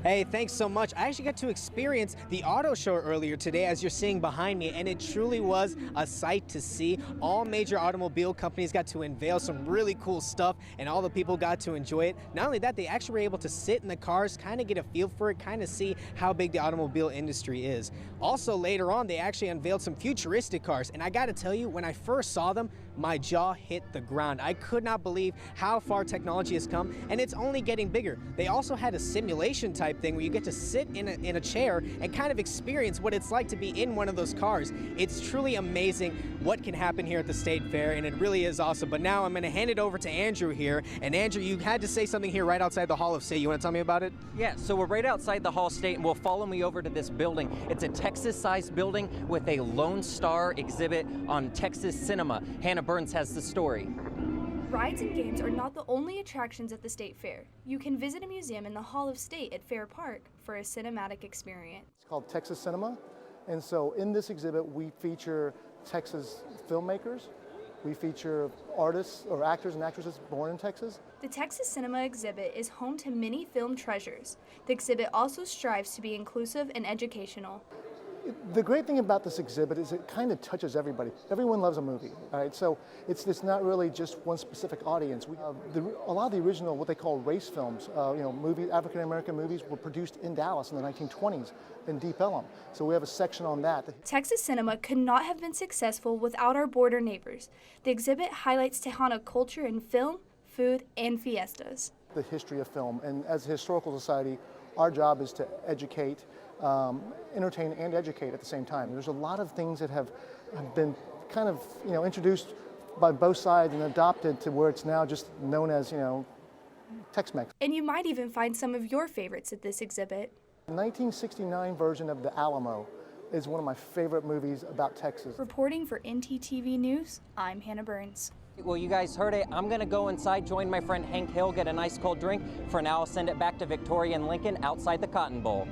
Hey, thanks so much. I actually got to experience the auto show earlier today, as you're seeing behind me, and it truly was a sight to see. All major automobile companies got to unveil some really cool stuff, and all the people got to enjoy it. Not only that, they actually were able to sit in the cars, kind of get a feel for it, kind of see how big the automobile industry is. Also, later on, they actually unveiled some futuristic cars, and I got to tell you, when I first saw them, my jaw hit the ground. I could not believe how far technology has come, and it's only getting bigger. They also had a simulation type thing where you get to sit in a chair and kind of experience what it's like to be in one of those cars. It's truly amazing what can happen here at the State Fair, and it really is awesome. But now I'm going to hand it over to Andrew here. And Andrew, you had to say something here right outside the Hall of State. You want to tell me about it? Yeah, so we're right outside the Hall of State, and will follow me over to this building. It's a Texas-sized building with a Lone Star exhibit on Texas cinema. Hannah Burns has the story. Rides and games are not the only attractions at the State Fair. You can visit a museum in the Hall of State at Fair Park for a cinematic experience. It's called Texas Cinema, and so in this exhibit we feature Texas filmmakers, we feature artists or actors and actresses born in Texas. The Texas Cinema exhibit is home to many film treasures. The exhibit also strives to be inclusive and educational. The great thing about this exhibit is it kind of touches everybody. Everyone loves a movie, all right? So it's not really just one specific audience. A lot of the original, what they call race films, movies, African American movies, were produced in Dallas in the 1920s in Deep Ellum. So we have a section on that. Texas Cinema could not have been successful without our border neighbors. The exhibit highlights Tejano culture in film, food, and fiestas. The history of film, and as a historical society, our job is to educate, entertain and educate at the same time. There's a lot of things that have been kind of introduced by both sides and adopted to where it's now just known as Tex-Mex. And you might even find some of your favorites at this exhibit. The 1969 version of The Alamo is one of my favorite movies about Texas. Reporting for NTTV News, I'm Hannah Burns. Well, you guys heard it. I'm going to go inside, join my friend Hank Hill, get a nice cold drink. For now, I'll send it back to Victoria and Lincoln outside the Cotton Bowl.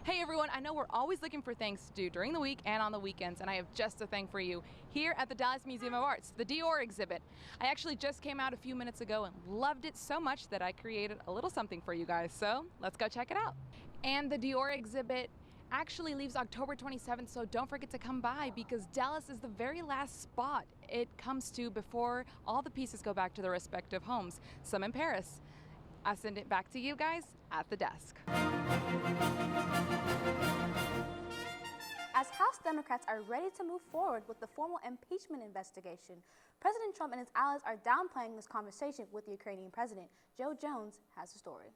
Hey everyone, I know we're always looking for things to do during the week and on the weekends, and I have just a thing for you here at the Dallas Museum of Arts, the Dior exhibit. I actually just came out a few minutes ago and loved it so much that I created a little something for you guys, so let's go check it out. And the Dior exhibit actually leaves October 27th, so don't forget to come by because Dallas is the very last spot it comes to before all the pieces go back to their respective homes, some in Paris. I send it back to you guys at the desk. As House Democrats are ready to move forward with the formal impeachment investigation, President Trump and his allies are downplaying this conversation with the Ukrainian president. Joe Jones has the story.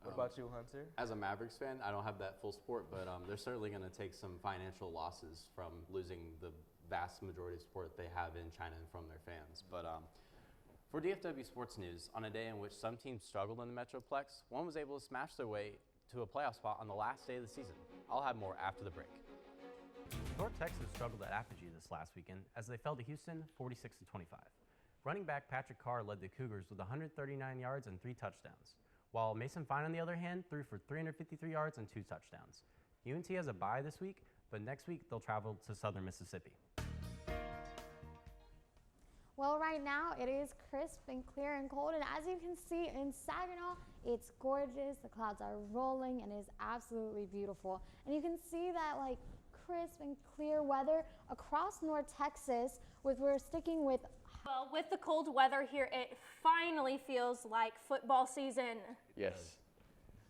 What about you, Hunter? As a Mavericks fan, I don't have that full support, but they're certainly going to take some financial losses from losing the vast majority of support they have in China and from their fans. But for DFW Sports News, on a day in which some teams struggled in the Metroplex, one was able to smash their way to a playoff spot on the last day of the season. I'll have more after the break. North Texas struggled at Apogee this last weekend as they fell to Houston 46-25. Running back Patrick Carr led the Cougars with 139 yards and 3 touchdowns, while Mason Fine, on the other hand, threw for 353 yards and 2 touchdowns. UNT has a bye this week, but next week they'll travel to Southern Mississippi. Well, right now it is crisp and clear and cold, and as you can see in Saginaw, it's gorgeous. The clouds are rolling and it is absolutely beautiful. And you can see that crisp and clear weather across North Texas. We're sticking with. Well, with the cold weather here, it finally feels like football season. Yes.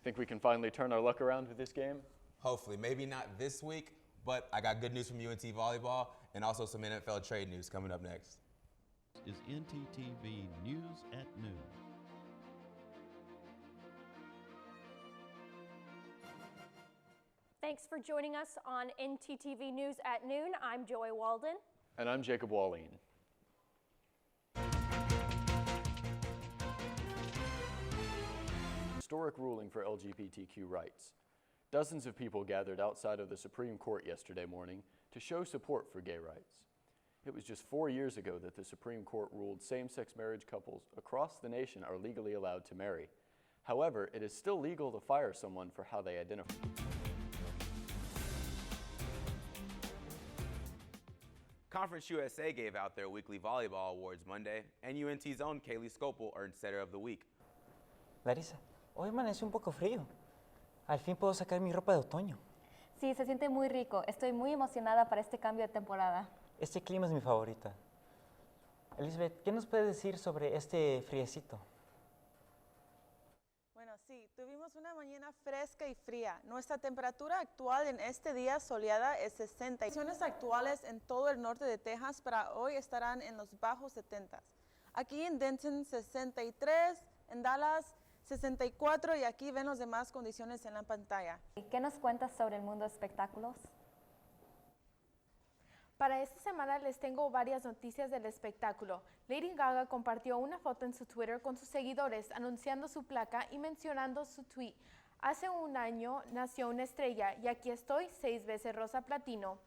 Think we can finally turn our luck around with this game? Hopefully. Maybe not this week, but I got good news from UNT Volleyball and also some NFL trade news coming up next. Is NTTV News at Noon. Thanks for joining us on NTTV News at Noon. I'm Joy Walden. And I'm Jacob Wallin. Historic ruling for LGBTQ rights. Dozens of people gathered outside of the Supreme Court yesterday morning to show support for gay rights. It was just 4 years ago that the Supreme Court ruled same-sex marriage couples across the nation are legally allowed to marry. However, it is still legal to fire someone for how they identify. Conference USA gave out their weekly volleyball awards Monday, and UNT's own Kaylee Scopel earned Setter of the Week. Larissa, Hoy amaneció un poco frío. Al fin puedo sacar mi ropa de otoño. Sí, se siente muy rico. Estoy muy emocionada para este cambio de temporada. Este clima es mi favorita. Elizabeth, ¿qué nos puedes decir sobre este friecito? Bueno, sí, tuvimos una mañana fresca y fría. Nuestra temperatura actual en este día soleada es 60. Las condiciones actuales en todo el norte de Texas para hoy estarán en los bajos 70. Aquí en Denton 63, en Dallas 64 y aquí ven las demás condiciones en la pantalla. ¿Qué nos cuentas sobre el mundo de espectáculos? Para esta semana les tengo varias noticias del espectáculo. Lady Gaga compartió una foto en su Twitter con sus seguidores anunciando su placa y mencionando su tweet. Hace un año nació una estrella y aquí estoy 6 veces Rosa Platino.